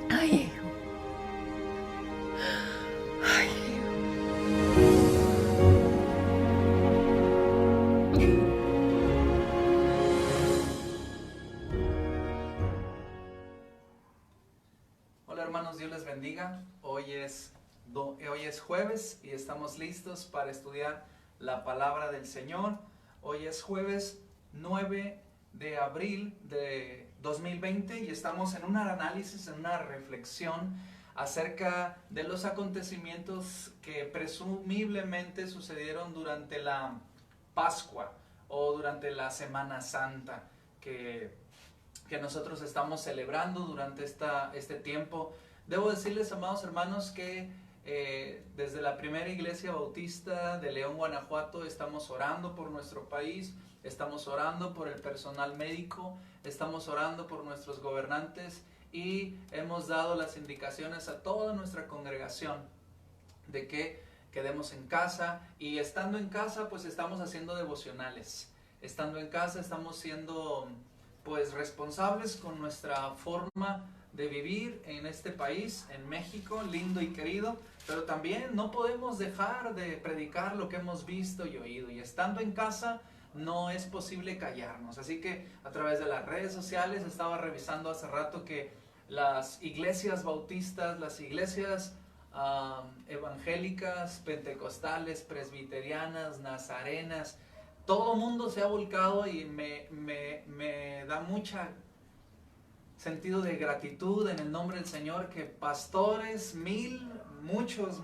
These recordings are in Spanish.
Ay, ay. Hola hermanos, Dios les bendiga. Hoy es jueves y estamos listos para estudiar la palabra del Señor. Hoy es jueves 9 de abril de 2020 y estamos en un análisis, en una reflexión acerca de los acontecimientos que presumiblemente sucedieron durante la Pascua o durante la Semana Santa que nosotros estamos celebrando durante este tiempo. Debo decirles, amados hermanos, que desde la primera iglesia bautista de León, Guanajuato, estamos orando por nuestro país, estamos orando por el personal médico, estamos orando por nuestros gobernantes y hemos dado las indicaciones a toda nuestra congregación de que quedemos en casa, y estando en casa pues estamos haciendo devocionales. Estando en casa estamos siendo pues responsables con nuestra forma de vivir en este país, en México, lindo y querido, pero también no podemos dejar de predicar lo que hemos visto y oído, y estando en casa no es posible callarnos. Así que a través de las redes sociales estaba revisando hace rato que las iglesias bautistas, las iglesias evangélicas, pentecostales, presbiterianas, nazarenas, todo mundo se ha volcado, y me da mucha sentido de gratitud en el nombre del Señor que pastores, muchos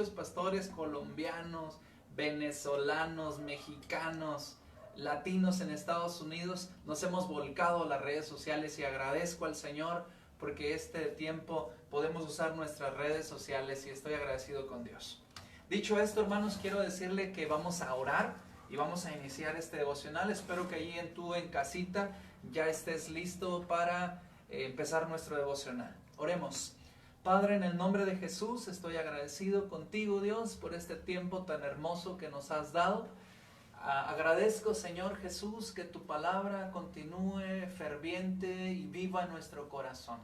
pastores colombianos, venezolanos, mexicanos, latinos en Estados Unidos, nos hemos volcado a las redes sociales, y agradezco al Señor porque este tiempo podemos usar nuestras redes sociales y estoy agradecido con Dios. Dicho esto, hermanos, quiero decirle que vamos a orar y vamos a iniciar este devocional. Espero que allí en casita ya estés listo para empezar nuestro devocional. Oremos. Padre, en el nombre de Jesús, estoy agradecido contigo, Dios, por este tiempo tan hermoso que nos has dado. Agradezco, Señor Jesús, que tu palabra continúe ferviente y viva en nuestro corazón.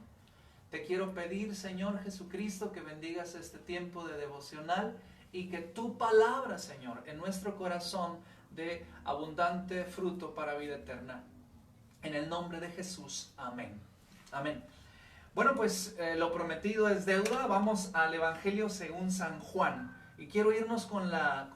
Te quiero pedir, Señor Jesucristo, que bendigas este tiempo de devocional y que tu palabra, Señor, en nuestro corazón dé abundante fruto para vida eterna. En el nombre de Jesús, amén. Amén. Bueno, pues lo prometido es deuda. Vamos al Evangelio según San Juan. Y quiero irnos con la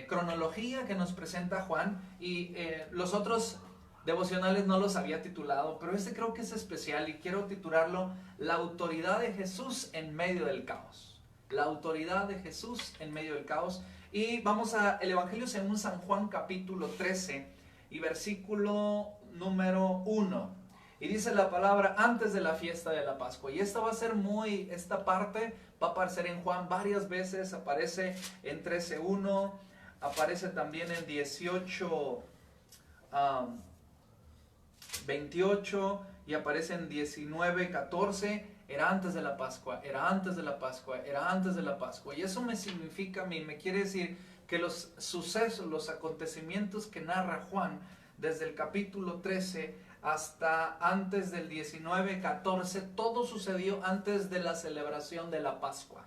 cronología que nos presenta Juan. Y los otros devocionales no los había titulado, pero este creo que es especial y quiero titularlo La autoridad de Jesús en medio del caos. La autoridad de Jesús en medio del caos. Y vamos al Evangelio según San Juan, capítulo 13 y versículo número 1. Y dice la palabra: antes de la fiesta de la Pascua. Y esta parte va a aparecer en Juan varias veces. Aparece en 13:1, aparece también en 18:28 y aparece en 19:14. Era antes de la Pascua, era antes de la Pascua, era antes de la Pascua. Y eso me significa a mí, me quiere decir que los sucesos, los acontecimientos que narra Juan desde el capítulo 13 hasta antes del 19:14, todo sucedió antes de la celebración de la Pascua.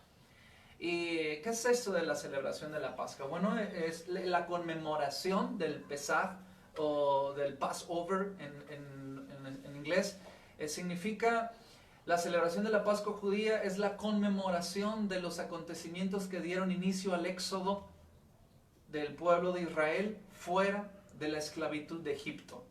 ¿Y qué es esto de la celebración de la Pascua? Bueno, es la conmemoración del Pesaj o del Passover en inglés. Significa, la celebración de la Pascua judía es la conmemoración de los acontecimientos que dieron inicio al éxodo del pueblo de Israel fuera de la esclavitud de Egipto,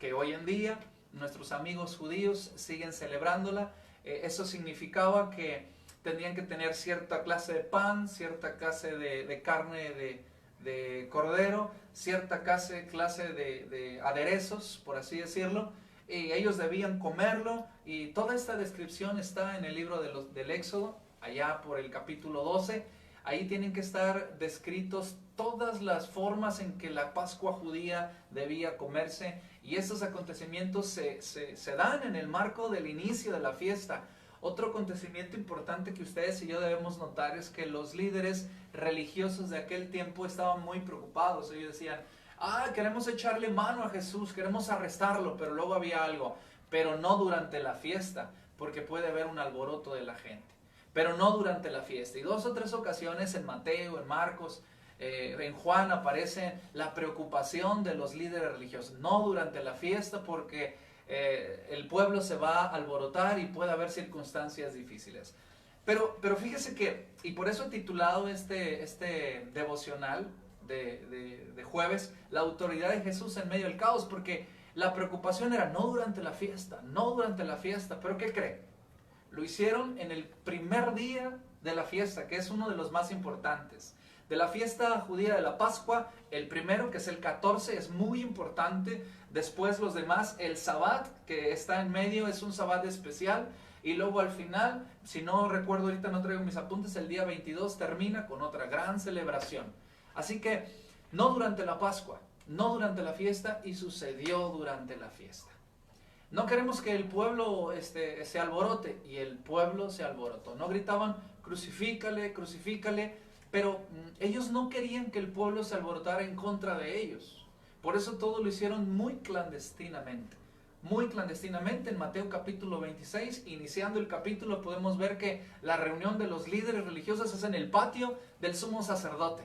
que hoy en día nuestros amigos judíos siguen celebrándola. Eso significaba que tendrían que tener cierta clase de pan, cierta clase de carne de cordero, cierta clase de aderezos, por así decirlo, y ellos debían comerlo, y toda esta descripción está en el libro del Éxodo, allá por el capítulo 12. Ahí tienen que estar descritos todas las formas en que la Pascua judía debía comerse, y estos acontecimientos se dan en el marco del inicio de la fiesta. Otro acontecimiento importante que ustedes y yo debemos notar es que los líderes religiosos de aquel tiempo estaban muy preocupados. Ellos decían: queremos echarle mano a Jesús, queremos arrestarlo, pero luego había algo: pero no durante la fiesta, porque puede haber un alboroto de la gente, pero no durante la fiesta. Y 2 o 3 ocasiones en Mateo, en Marcos, en Juan aparece la preocupación de los líderes religiosos, no durante la fiesta porque el pueblo se va a alborotar y puede haber circunstancias difíciles. Pero fíjese que, y por eso he titulado este devocional de jueves, la autoridad de Jesús en medio del caos, porque la preocupación era no durante la fiesta, no durante la fiesta, pero ¿qué cree? Lo hicieron en el primer día de la fiesta, que es uno de los más importantes. De la fiesta judía de la Pascua, el primero, que es el 14, es muy importante. Después los demás, el Sabbat, que está en medio, es un Sabbat especial. Y luego al final, si no recuerdo ahorita, no traigo mis apuntes, el día 22 termina con otra gran celebración. Así que no durante la Pascua, no durante la fiesta, y sucedió durante la fiesta. No queremos que el pueblo se alborote, y el pueblo se alborotó. No gritaban, crucifícale, crucifícale, pero ellos no querían que el pueblo se alborotara en contra de ellos. Por eso todo lo hicieron muy clandestinamente. Muy clandestinamente. En Mateo capítulo 26, iniciando el capítulo, podemos ver que la reunión de los líderes religiosos es en el patio del sumo sacerdote.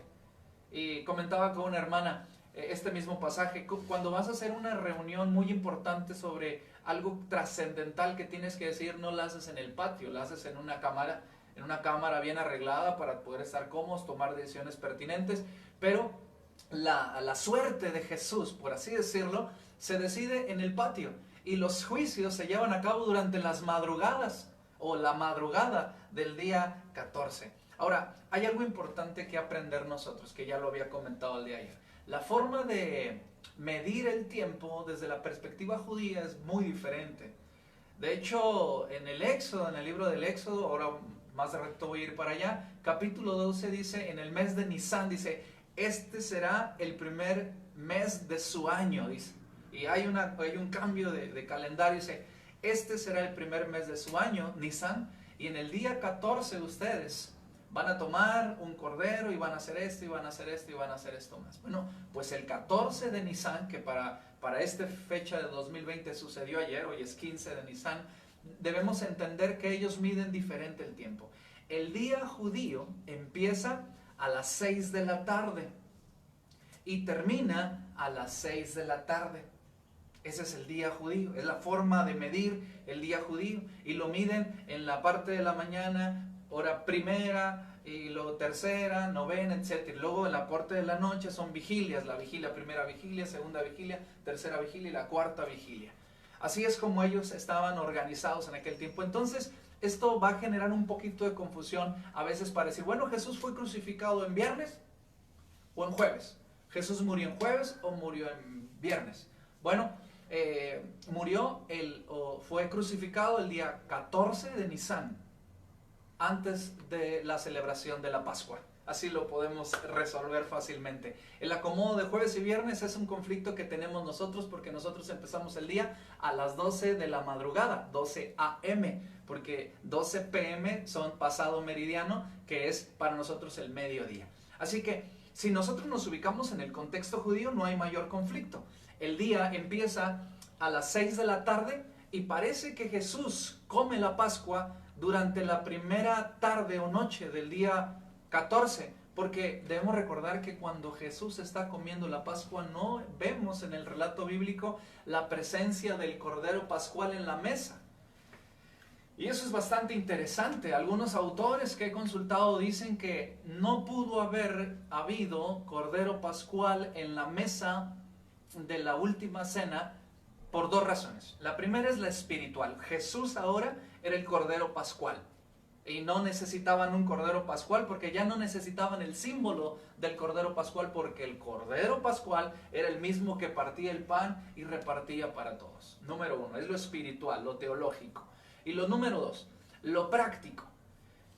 Y comentaba con una hermana este mismo pasaje: cuando vas a hacer una reunión muy importante sobre algo trascendental que tienes que decir, no la haces en el patio, la haces en una cámara bien arreglada para poder estar cómodos, tomar decisiones pertinentes. Pero la suerte de Jesús, por así decirlo, se decide en el patio, y los juicios se llevan a cabo durante las madrugadas o la madrugada del día 14. Ahora, hay algo importante que aprender nosotros, que ya lo había comentado el día de ayer. La forma de medir el tiempo desde la perspectiva judía es muy diferente. De hecho, en el Éxodo, en el libro del Éxodo, ahora más de rato voy a ir para allá, capítulo 12 dice, en el mes de Nisán, dice, este será el primer mes de su año, dice. Y hay un cambio de calendario, dice, este será el primer mes de su año, Nisán, y en el día 14 ustedes van a tomar un cordero y van a hacer esto, y van a hacer esto, y van a hacer esto más. Bueno, pues el 14 de Nisán, que para esta fecha de 2020 sucedió ayer, hoy es 15 de Nisán, debemos entender que ellos miden diferente el tiempo. El día judío empieza a las 6 de la tarde y termina a las 6 de la tarde. Ese es el día judío, es la forma de medir el día judío, y lo miden en la parte de la mañana, hora primera, y luego tercera, novena, etc. Y luego en la parte de la noche son vigilias, la vigilia, primera vigilia, segunda vigilia, tercera vigilia y la cuarta vigilia. Así es como ellos estaban organizados en aquel tiempo. Entonces, esto va a generar un poquito de confusión a veces para decir, bueno, ¿Jesús fue crucificado en viernes o en jueves? ¿Jesús murió en jueves o murió en viernes? Bueno, fue crucificado el día 14 de Nisán, antes de la celebración de la Pascua. Así lo podemos resolver fácilmente. El acomodo de jueves y viernes es un conflicto que tenemos nosotros, porque nosotros empezamos el día a las 12 de la madrugada, 12 a.m., porque 12 p.m. son pasado meridiano, que es para nosotros el mediodía. Así que si nosotros nos ubicamos en el contexto judío, no hay mayor conflicto. El día empieza a las 6 de la tarde y parece que Jesús come la Pascua durante la primera tarde o noche del día 14, porque debemos recordar que cuando Jesús está comiendo la Pascua no vemos en el relato bíblico la presencia del Cordero Pascual en la mesa. Y eso es bastante interesante. Algunos autores que he consultado dicen que no pudo haber habido Cordero Pascual en la mesa de la última cena por 2 razones. La primera es la espiritual. Jesús ahora era el Cordero Pascual y no necesitaban un Cordero Pascual, porque ya no necesitaban el símbolo del Cordero Pascual, porque el Cordero Pascual era el mismo que partía el pan y repartía para todos. Número 1, es lo espiritual, lo teológico. Y lo número 2, lo práctico.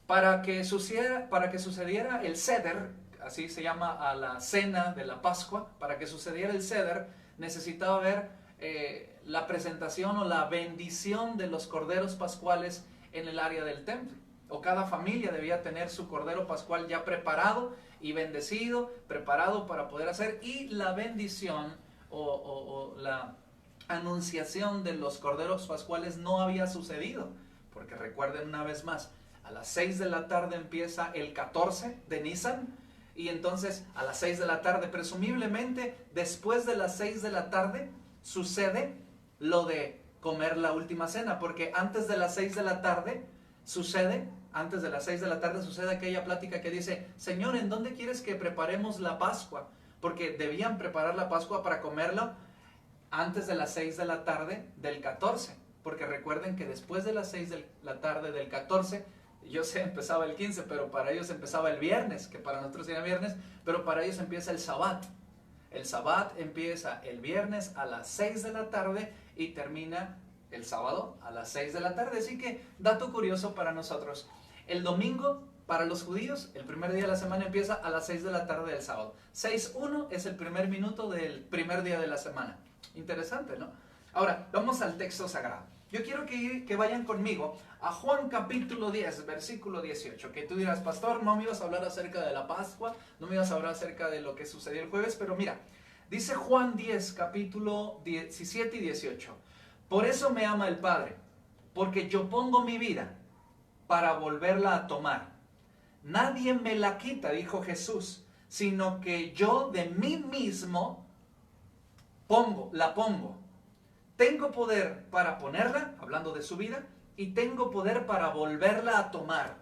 Para que sucediera el Seder, así se llama a la cena de la Pascua, para que sucediera el Seder, necesitaba haber la presentación o la bendición de los corderos pascuales en el área del templo. O cada familia debía tener su cordero pascual ya preparado y bendecido, preparado para poder hacer, y la bendición o la anunciación de los corderos pascuales no había sucedido, porque recuerden una vez más, a las 6 de la tarde empieza el 14 de Nisan, y entonces a las 6 de la tarde, presumiblemente después de las 6 de la tarde, sucede lo de comer la última cena, porque antes de las 6 de la tarde sucede aquella plática que dice, Señor, ¿en dónde quieres que preparemos la Pascua? Porque debían preparar la Pascua para comerla antes de las 6 de la tarde del 14, porque recuerden que después de las 6 de la tarde del 14, yo sé, empezaba el 15, pero para ellos empezaba el viernes, que para nosotros era viernes, pero para ellos empieza el Sabbat. El Sabbat empieza el viernes a las 6 de la tarde y termina el sábado a las 6 de la tarde. Así que, dato curioso para nosotros, el domingo para los judíos, el primer día de la semana empieza a las 6 de la tarde del sábado. 6:1 es el primer minuto del primer día de la semana. Interesante, ¿no? Ahora, vamos al texto sagrado. Yo quiero que vayan conmigo a Juan capítulo 10, versículo 18. Que tú dirás, pastor, no me ibas a hablar acerca de la Pascua, no me ibas a hablar acerca de lo que sucedió el jueves, pero mira, dice Juan 10, capítulo 17 y 18. Por eso me ama el Padre, porque yo pongo mi vida para volverla a tomar. Nadie me la quita, dijo Jesús, sino que yo de mí mismo la pongo. Tengo poder para ponerla, hablando de su vida, y tengo poder para volverla a tomar.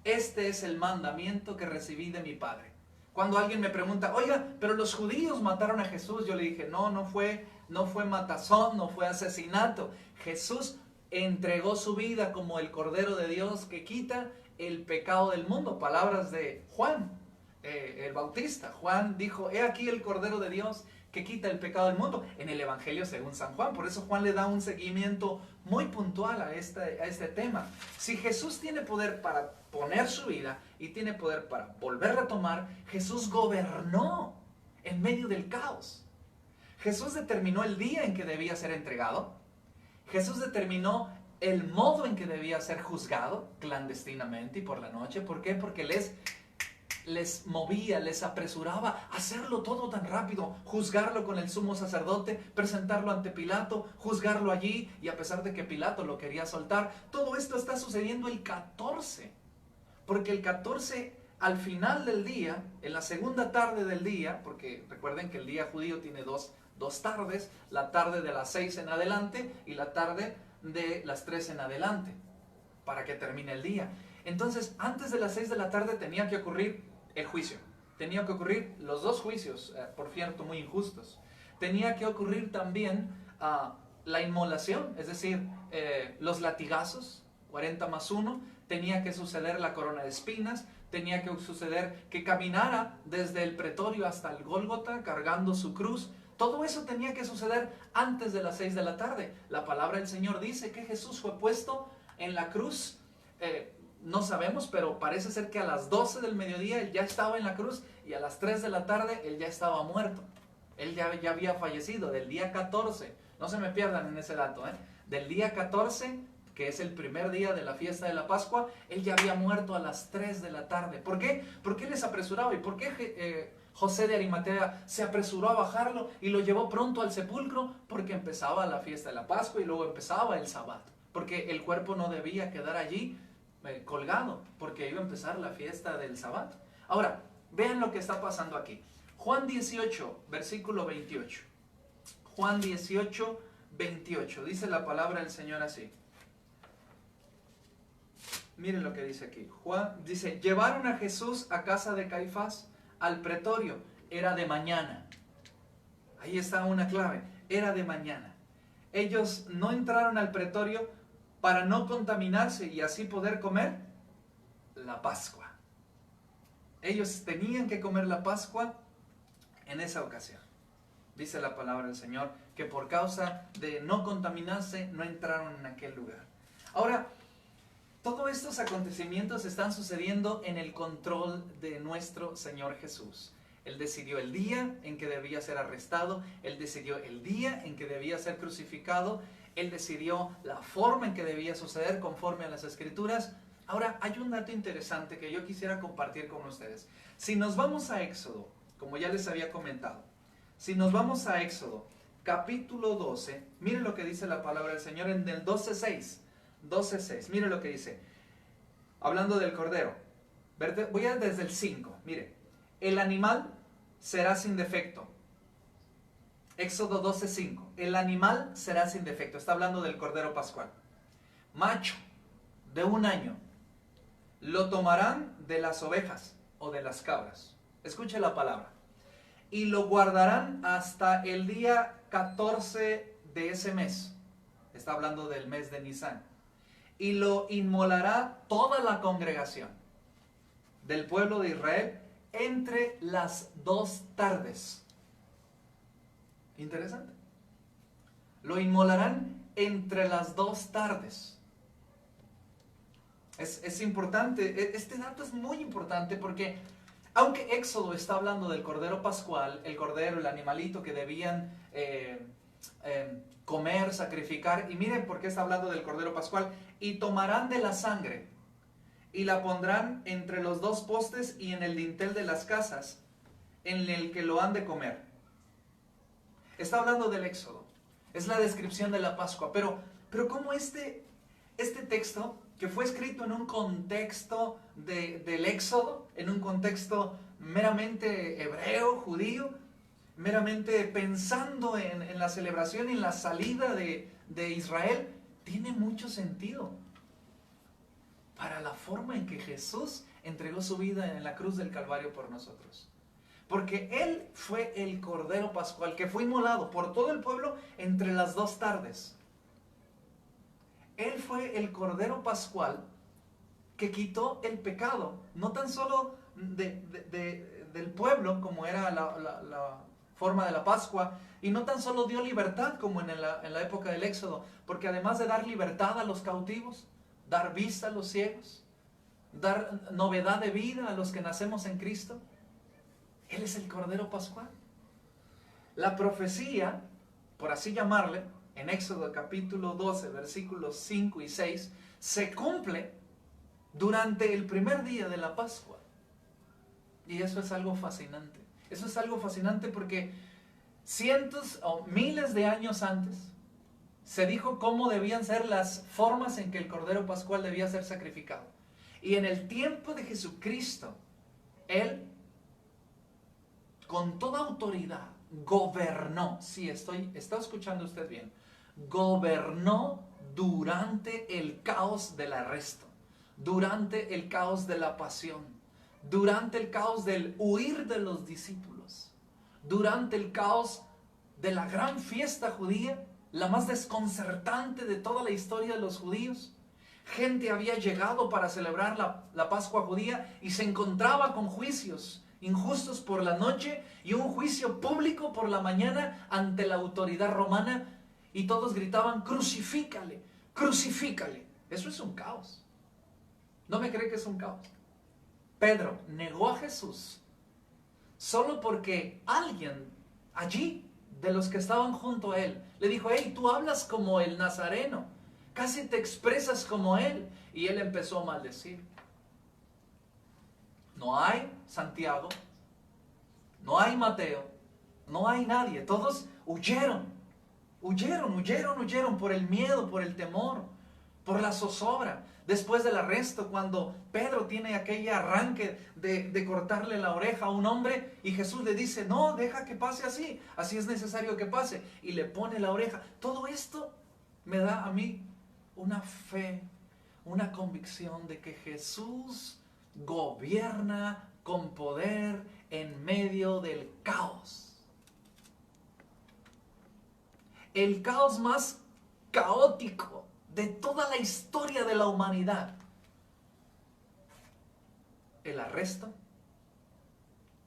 Este es el mandamiento que recibí de mi Padre. Cuando alguien me pregunta, oiga, pero los judíos mataron a Jesús, yo le dije, no fue matazón, no fue asesinato. Jesús entregó su vida como el Cordero de Dios que quita el pecado del mundo. Palabras de Juan, el Bautista. Juan dijo, he aquí el Cordero de Dios que quita el pecado del mundo, en el Evangelio según San Juan. Por eso Juan le da un seguimiento muy puntual a este tema. Si Jesús tiene poder para poner su vida y tiene poder para volverla a tomar, Jesús gobernó en medio del caos. Jesús determinó el día en que debía ser entregado. Jesús determinó el modo en que debía ser juzgado, clandestinamente y por la noche. ¿Por qué? Porque les movía, les apresuraba a hacerlo todo tan rápido, juzgarlo con el sumo sacerdote, presentarlo ante Pilato, juzgarlo allí, y a pesar de que Pilato lo quería soltar, todo esto está sucediendo el 14, porque el 14 al final del día, en la segunda tarde del día, porque recuerden que el día judío tiene dos tardes, la tarde de las 6 en adelante y la tarde de las 3 en adelante, para que termine el día. Entonces, antes de las 6 de la tarde tenía que ocurrir el juicio. Tenía que ocurrir los dos juicios, por cierto, muy injustos. Tenía que ocurrir también la inmolación, es decir, los latigazos, 40 más 1. Tenía que suceder la corona de espinas. Tenía que suceder que caminara desde el pretorio hasta el Gólgota cargando su cruz. Todo eso tenía que suceder antes de las 6 de la tarde. La palabra del Señor dice que Jesús fue puesto en la cruz. No sabemos, pero parece ser que a las 12 del mediodía Él ya estaba en la cruz y a las 3 de la tarde Él ya estaba muerto. Él ya había fallecido del día 14. No se me pierdan en ese dato, Del día 14, que es el primer día de la fiesta de la Pascua, Él ya había muerto a las 3 de la tarde. ¿Por qué? ¿Por qué les apresuraba? ¿Y por qué José de Arimatea se apresuró a bajarlo y lo llevó pronto al sepulcro? Porque empezaba la fiesta de la Pascua y luego empezaba el Sabbat. Porque el cuerpo no debía quedar allí colgado, porque iba a empezar la fiesta del Sabbat. Ahora, vean lo que está pasando aquí. Juan 18, versículo 28. Juan 18, 28. Dice la palabra del Señor así. Miren lo que dice aquí. Juan dice, llevaron a Jesús a casa de Caifás, al pretorio. Era de mañana. Ahí está una clave. Era de mañana. Ellos no entraron al pretorio para no contaminarse y así poder comer la Pascua. Ellos tenían que comer la Pascua en esa ocasión. Dice la palabra del Señor que por causa de no contaminarse no entraron en aquel lugar. Ahora, todos estos acontecimientos están sucediendo en el control de nuestro Señor Jesús. Él decidió el día en que debía ser arrestado, Él decidió el día en que debía ser crucificado, Él decidió la forma en que debía suceder conforme a las Escrituras. Ahora, hay un dato interesante que yo quisiera compartir con ustedes. Si nos vamos a Éxodo, como ya les había comentado, si nos vamos a Éxodo, capítulo 12, miren lo que dice la palabra del Señor en el 12:6. 12:6. Mire lo que dice. Hablando del cordero. Voy a desde el 5. Mire. El animal será sin defecto. Éxodo 12:5. El animal será sin defecto. Está hablando del cordero pascual. Macho de 1 año. Lo tomarán de las ovejas o de las cabras. Escuche la palabra. Y lo guardarán hasta el día 14 de ese mes. Está hablando del mes de Nisan. Y lo inmolará toda la congregación del pueblo de Israel entre las 2 tardes. Interesante. Lo inmolarán entre las 2 tardes. Es importante, este dato es muy importante porque aunque Éxodo está hablando del cordero pascual, el cordero, el animalito que debían comer, sacrificar, y miren por qué está hablando del cordero pascual, y tomarán de la sangre y la pondrán entre los 2 postes y en el dintel de las casas en el que lo han de comer. Está hablando del Éxodo, es la descripción de la Pascua, pero ¿cómo este texto, que fue escrito en un contexto del Éxodo, en un contexto meramente hebreo, judío, meramente pensando en la celebración y en la salida de Israel, tiene mucho sentido para la forma en que Jesús entregó su vida en la cruz del Calvario por nosotros? Porque Él fue el Cordero Pascual que fue inmolado por todo el pueblo entre las 2 tardes. Él fue el Cordero Pascual que quitó el pecado, no tan solo del pueblo, como era la forma de la Pascua, y no tan solo dio libertad como en la época del Éxodo, porque además de dar libertad a los cautivos, dar vista a los ciegos, dar novedad de vida a los que nacemos en Cristo, Él es el Cordero Pascual. La profecía, por así llamarle, en Éxodo capítulo 12, versículos 5 y 6, se cumple durante el primer día de la Pascua. Y eso es algo fascinante. Eso es algo fascinante porque cientos o miles de años antes se dijo cómo debían ser las formas en que el Cordero Pascual debía ser sacrificado. Y en el tiempo de Jesucristo, Él, con toda autoridad, gobernó. Sí, está escuchando usted bien. Gobernó durante el caos del arresto, durante el caos de la pasión, durante el caos del huir de los discípulos, durante el caos de la gran fiesta judía, la más desconcertante de toda la historia de los judíos. Gente había llegado para celebrar la Pascua judía y se encontraba con juicios injustos por la noche y un juicio público por la mañana ante la autoridad romana, y todos gritaban: crucifícale, crucifícale. Eso es un caos. ¿No me cree que es un caos? Pedro negó a Jesús solo porque alguien allí, de los que estaban junto a él, le dijo: hey, tú hablas como el Nazareno, casi te expresas como él. Y él empezó a maldecir. No hay Santiago, no hay Mateo, no hay nadie. Todos huyeron por el miedo, por el temor, por la zozobra. Después del arresto, cuando Pedro tiene aquel arranque de cortarle la oreja a un hombre, y Jesús le dice: no, deja que pase así es necesario que pase, y le pone la oreja. Todo esto me da a mí una fe, una convicción de que Jesús gobierna con poder en medio del caos. El caos más caótico de toda la historia de la humanidad. El arresto,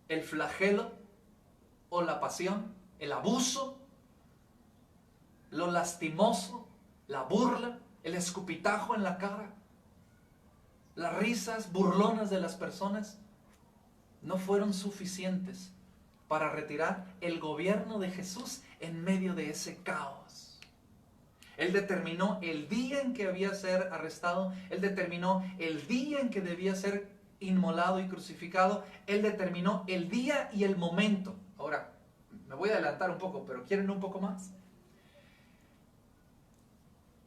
el flagelo o la pasión, el abuso, lo lastimoso, la burla, el escupitajo en la cara, las risas burlonas de las personas, no fueron suficientes para retirar el gobierno de Jesús en medio de ese caos. Él determinó el día en que debía ser arrestado, Él determinó el día en que debía ser inmolado y crucificado, Él determinó el día y el momento. Ahora, me voy a adelantar un poco, pero ¿quieren un poco más?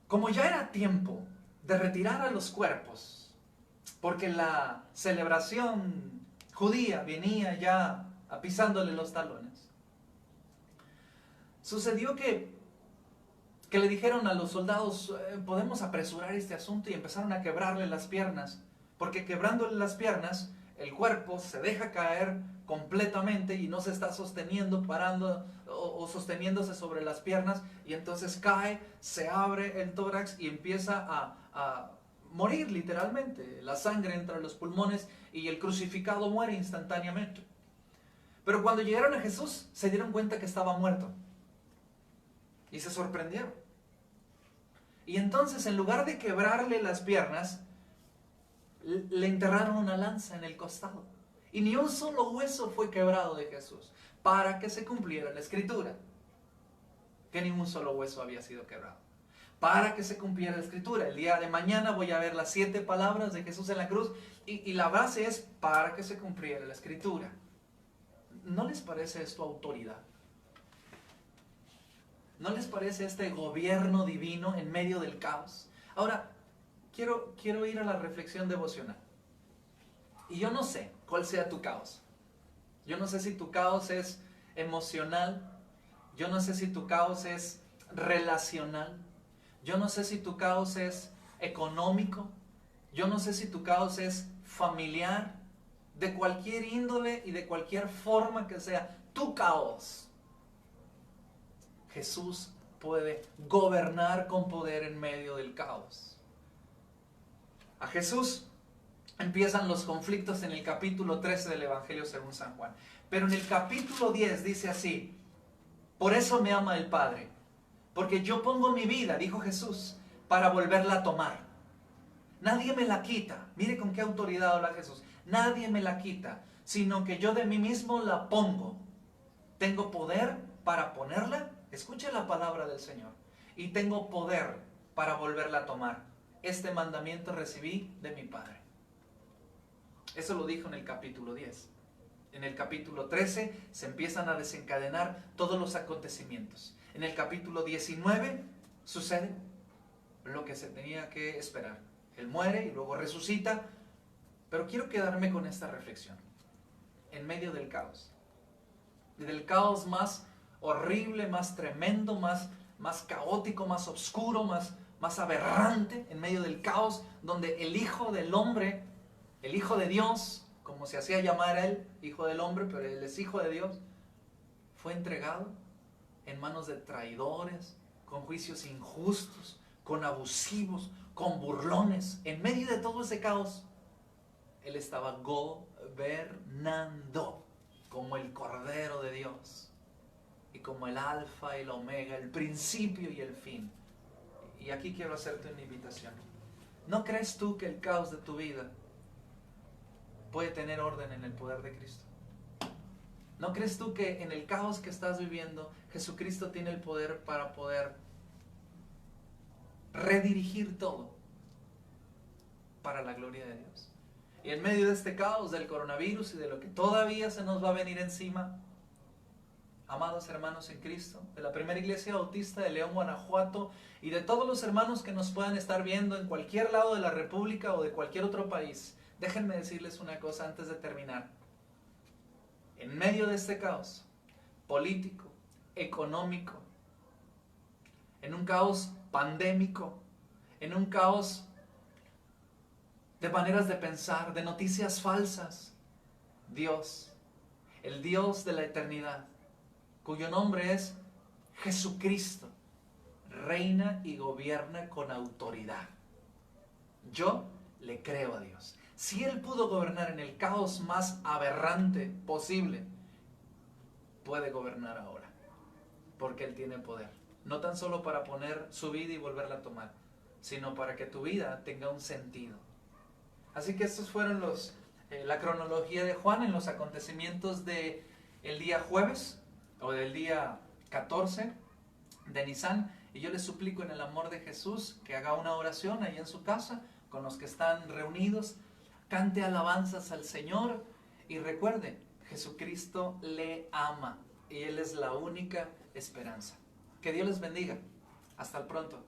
Como ya era tiempo de retirar a los cuerpos, porque la celebración judía venía ya pisándole los talones, sucedió que le dijeron a los soldados, podemos apresurar este asunto, y empezaron a quebrarle las piernas, porque quebrándole las piernas, el cuerpo se deja caer completamente y no se está sosteniendo, parando o sosteniéndose sobre las piernas, y entonces cae, se abre el tórax y empieza a morir literalmente. La sangre entra a los pulmones y el crucificado muere instantáneamente. Pero cuando llegaron a Jesús, se dieron cuenta que estaba muerto y se sorprendieron. Y entonces, en lugar de quebrarle las piernas, le enterraron una lanza en el costado. Y ni un solo hueso fue quebrado de Jesús, para que se cumpliera la Escritura, que ni un solo hueso había sido quebrado. Para que se cumpliera la Escritura. El día de mañana voy a ver las 7 palabras de Jesús en la cruz, y la base es para que se cumpliera la Escritura. ¿No les parece esto autoridad? ¿No les parece este gobierno divino en medio del caos? Ahora, quiero ir a la reflexión devocional. Y yo no sé cuál sea tu caos. Yo no sé si tu caos es emocional. Yo no sé si tu caos es relacional. Yo no sé si tu caos es económico. Yo no sé si tu caos es familiar. De cualquier índole y de cualquier forma que sea tu caos, Jesús puede gobernar con poder en medio del caos. A Jesús empiezan los conflictos en el capítulo 13 del Evangelio según San Juan. Pero en el capítulo 10 dice así: por eso me ama el Padre, porque yo pongo mi vida, dijo Jesús, para volverla a tomar. Nadie me la quita. Mire con qué autoridad habla Jesús. Nadie me la quita, sino que yo de mí mismo la pongo. Tengo poder para ponerla. Escuche la palabra del Señor. Y tengo poder para volverla a tomar. Este mandamiento recibí de mi Padre. Eso lo dijo en el capítulo 10. En el capítulo 13 se empiezan a desencadenar todos los acontecimientos. En el capítulo 19 sucede lo que se tenía que esperar. Él muere y luego resucita. Pero quiero quedarme con esta reflexión. En medio del caos. Del caos más horrible, más tremendo, más caótico, más oscuro, más aberrante, en medio del caos, donde el Hijo del Hombre, el Hijo de Dios, como se hacía llamar a él, Hijo del Hombre, pero él es Hijo de Dios, fue entregado en manos de traidores, con juicios injustos, con abusivos, con burlones. En medio de todo ese caos, él estaba gobernando como el Cordero de Dios. Y como el alfa y el omega, el principio y el fin. Y aquí quiero hacerte una invitación. ¿No crees tú que el caos de tu vida puede tener orden en el poder de Cristo? ¿No crees tú que en el caos que estás viviendo, Jesucristo tiene el poder para poder redirigir todo para la gloria de Dios? Y en medio de este caos del coronavirus y de lo que todavía se nos va a venir encima, amados hermanos en Cristo, de la Primera Iglesia Bautista de León, Guanajuato, y de todos los hermanos que nos puedan estar viendo en cualquier lado de la República o de cualquier otro país, déjenme decirles una cosa antes de terminar. En medio de este caos político, económico, en un caos pandémico, en un caos de maneras de pensar, de noticias falsas, Dios, el Dios de la eternidad, cuyo nombre es Jesucristo, reina y gobierna con autoridad. Yo le creo a Dios. Si Él pudo gobernar en el caos más aberrante posible, puede gobernar ahora, porque Él tiene poder. No tan solo para poner su vida y volverla a tomar, sino para que tu vida tenga un sentido. Así que estos fueron la cronología de Juan en los acontecimientos del día jueves, o del día 14 de Nisan, y yo les suplico en el amor de Jesús que haga una oración ahí en su casa con los que están reunidos, cante alabanzas al Señor y recuerde, Jesucristo le ama y Él es la única esperanza. Que Dios les bendiga. Hasta el pronto.